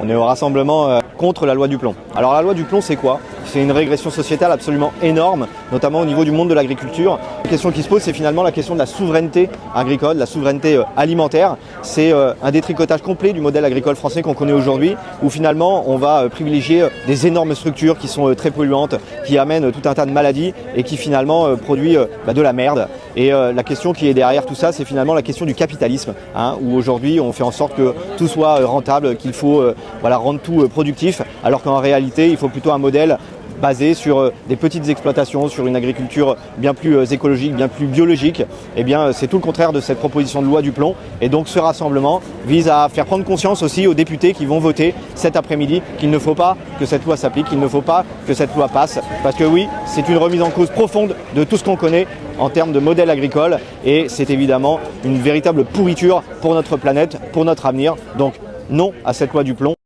On est au rassemblement contre la loi du plomb. Alors la loi du plomb, c'est quoi? C'est une régression sociétale absolument énorme, notamment au niveau du monde de l'agriculture. La question qui se pose, c'est finalement la question de la souveraineté agricole, la souveraineté alimentaire. C'est un détricotage complet du modèle agricole français qu'on connaît aujourd'hui, où finalement on va privilégier des énormes structures qui sont très polluantes, qui amènent tout un tas de maladies et qui finalement produisent de la merde. Et la question qui est derrière tout ça, c'est finalement la question du capitalisme, où aujourd'hui on fait en sorte que tout soit rentable, qu'il faut rendre tout productif, alors qu'en réalité il faut plutôt un modèle basé sur des petites exploitations, sur une agriculture bien plus écologique, bien plus biologique. Eh bien, c'est tout le contraire de cette proposition de loi du plomb. Et donc, ce rassemblement vise à faire prendre conscience aussi aux députés qui vont voter cet après-midi qu'il ne faut pas que cette loi s'applique, qu'il ne faut pas que cette loi passe. Parce que oui, c'est une remise en cause profonde de tout ce qu'on connaît en termes de modèle agricole. Et c'est évidemment une véritable pourriture pour notre planète, pour notre avenir. Donc, non à cette loi du plomb.